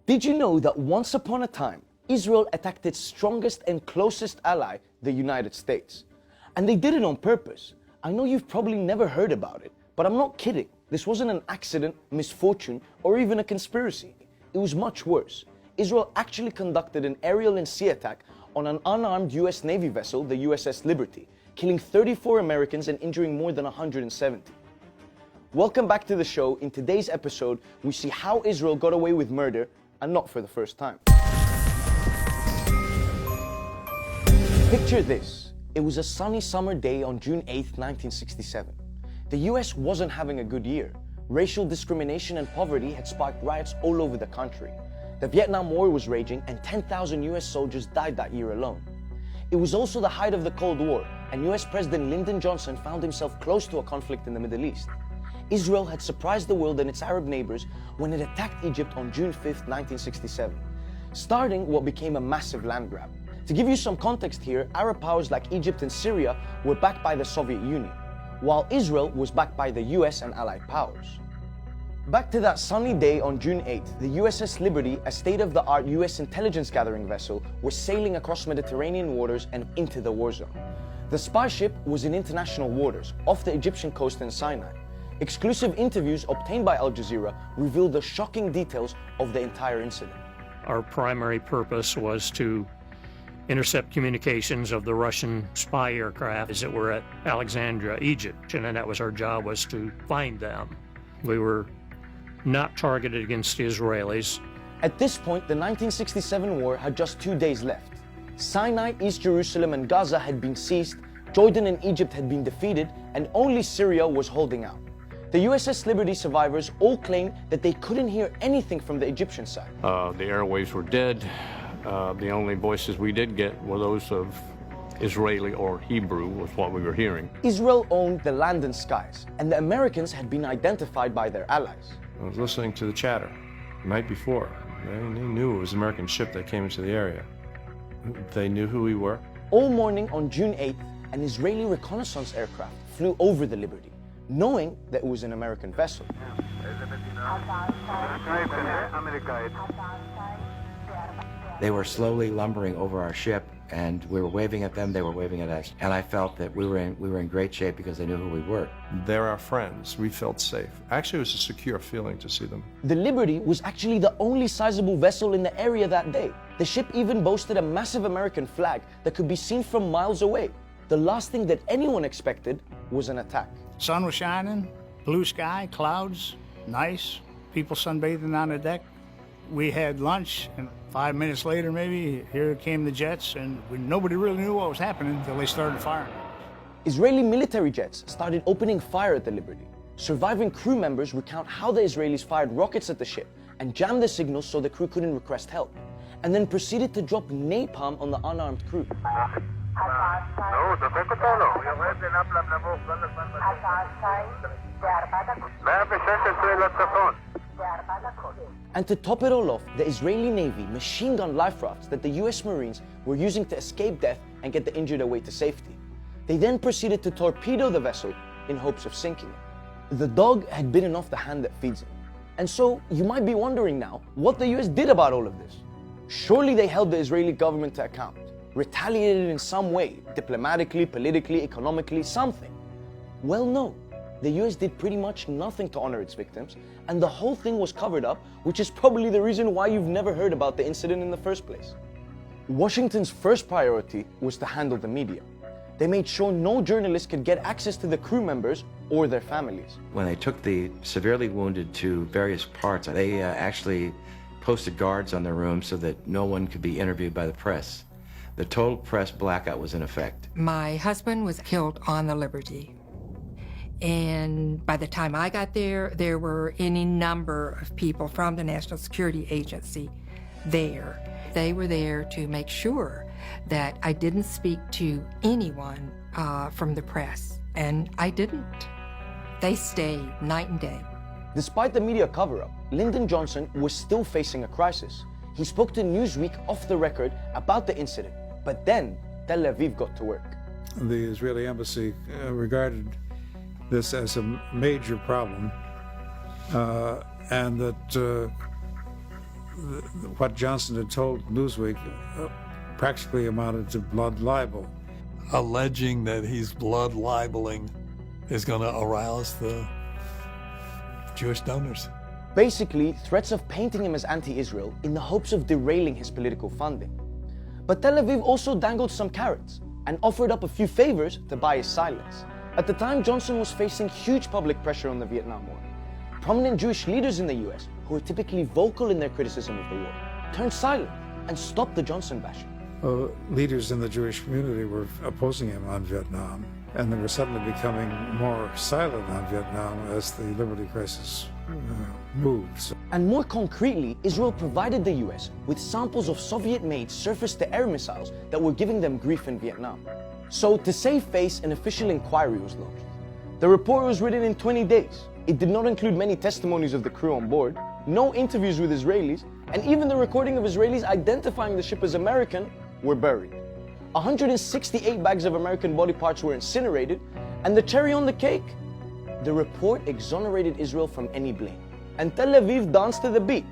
Did you know that once upon a time, Israel attacked its strongest and closest ally, the United States? And they did it on purpose. I know you've probably never heard about it, but I'm not kidding. This wasn't an accident, misfortune, or even a conspiracy. It was much worse. Israel actually conducted an aerial and sea attack on an unarmed US Navy vessel, the USS Liberty, killing 34 Americans and injuring more than 170. Welcome back to the show. In today's episode, we see how Israel got away with murder, and not for the first time. Picture this. It was a sunny summer day on June 8, 1967. The US wasn't having a good year. Racial discrimination and poverty had sparked riots all over the country. The Vietnam War was raging and 10,000 US soldiers died that year alone. It was also the height of the Cold War, and US President Lyndon Johnson found himself close to a conflict in the Middle East. Israel had surprised the world and its Arab neighbors when it attacked Egypt on June 5, 1967, starting what became a massive land grab. To give you some context here, Arab powers like Egypt and Syria were backed by the Soviet Union, while Israel was backed by the US and Allied powers. Back to that sunny day on June 8, the USS Liberty, a state-of-the-art US intelligence gathering vessel, was sailing across Mediterranean waters and into the war zone. The spy ship was in international waters, off the Egyptian coast in Sinai. Exclusive interviews obtained by Al Jazeera revealed the shocking details of the entire incident. Our primary purpose was to intercept communications of the Russian spy aircraft as it were at Alexandria, Egypt, and that was our job, was to find them. We were not targeted against the Israelis. At this point, the 1967 war had just 2 days left. Sinai, East Jerusalem, and Gaza had been seized, Jordan and Egypt had been defeated, and only Syria was holding out. The USS Liberty survivors all claimed that they couldn't hear anything from the Egyptian side. The airwaves were dead. The only voices we did get were those of Israeli or Hebrew, was what we were hearing. Israel owned the land and skies, and the Americans had been identified by their allies. I was listening to the chatter the night before. They knew it was an American ship that came into the area. They knew who we were. All morning on June 8th, an Israeli reconnaissance aircraft flew over the Liberty, knowing that it was an American vessel. They were slowly lumbering over our ship, and we were waving at them, they were waving at us. And I felt that we were in great shape because they knew who we were. They're our friends. We felt safe. Actually, it was a secure feeling to see them. The Liberty was actually the only sizable vessel in the area that day. The ship even boasted a massive American flag that could be seen from miles away. The last thing that anyone expected was an attack. Sun was shining, blue sky, clouds, nice, people sunbathing on the deck. We had lunch, and 5 minutes later maybe, here came the jets, and nobody really knew what was happening until they started firing. Israeli military jets started opening fire at the Liberty. Surviving crew members recount how the Israelis fired rockets at the ship and jammed the signals so the crew couldn't request help, and then proceeded to drop napalm on the unarmed crew. And to top it all off, the Israeli Navy machine gun life rafts that the US Marines were using to escape death and get the injured away to safety. They then proceeded to torpedo the vessel in hopes of sinking it. The dog had bitten off the hand that feeds him. And so you might be wondering now what the US did about all of this. Surely they held the Israeli government to account, retaliated in some way, diplomatically, politically, economically, something. Well, no. The US did pretty much nothing to honor its victims, and the whole thing was covered up, which is probably the reason why you've never heard about the incident in the first place. Washington's first priority was to handle the media. They made sure no journalists could get access to the crew members or their families. When they took the severely wounded to various parts, they actually posted guards on their rooms so that no one could be interviewed by the press. The total press blackout was in effect. My husband was killed on the Liberty. And by the time I got there, there were any number of people from the National Security Agency there. They were there to make sure that I didn't speak to anyone from the press, and I didn't. They stayed night and day. Despite the media cover-up, Lyndon Johnson was still facing a crisis. He spoke to Newsweek off the record about the incident, but then Tel Aviv got to work. The Israeli embassy regarded this as a major problem, and that what Johnson had told Newsweek practically amounted to blood libel. Alleging that he's blood libeling is going to arouse the Jewish donors. Basically, threats of painting him as anti-Israel in the hopes of derailing his political funding. But Tel Aviv also dangled some carrots and offered up a few favors to buy his silence. At the time, Johnson was facing huge public pressure on the Vietnam War. Prominent Jewish leaders in the US, who were typically vocal in their criticism of the war, turned silent and stopped the Johnson bashing. Leaders in the Jewish community were opposing him on Vietnam, and they were suddenly becoming more silent on Vietnam as the Liberty Crisis moved. And more concretely, Israel provided the US with samples of Soviet-made surface-to-air missiles that were giving them grief in Vietnam. So, to save face, an official inquiry was launched. The report was written in 20 days. It did not include many testimonies of the crew on board, no interviews with Israelis, and even the recording of Israelis identifying the ship as American were buried. 168 bags of American body parts were incinerated, and the cherry on the cake? The report exonerated Israel from any blame. And Tel Aviv danced to the beat,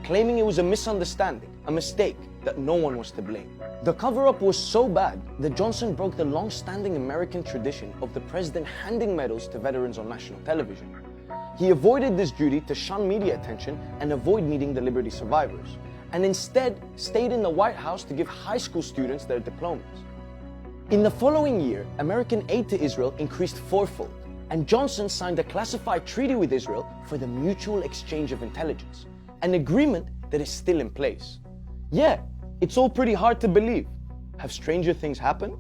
claiming it was a misunderstanding, a mistake, that no one was to blame. The cover-up was so bad that Johnson broke the long-standing American tradition of the president handing medals to veterans on national television. He avoided this duty to shun media attention and avoid meeting the Liberty survivors, and instead stayed in the White House to give high school students their diplomas. In the following year, American aid to Israel increased fourfold, and Johnson signed a classified treaty with Israel for the mutual exchange of intelligence, an agreement that is still in place. Yeah, it's all pretty hard to believe. Have stranger things happened?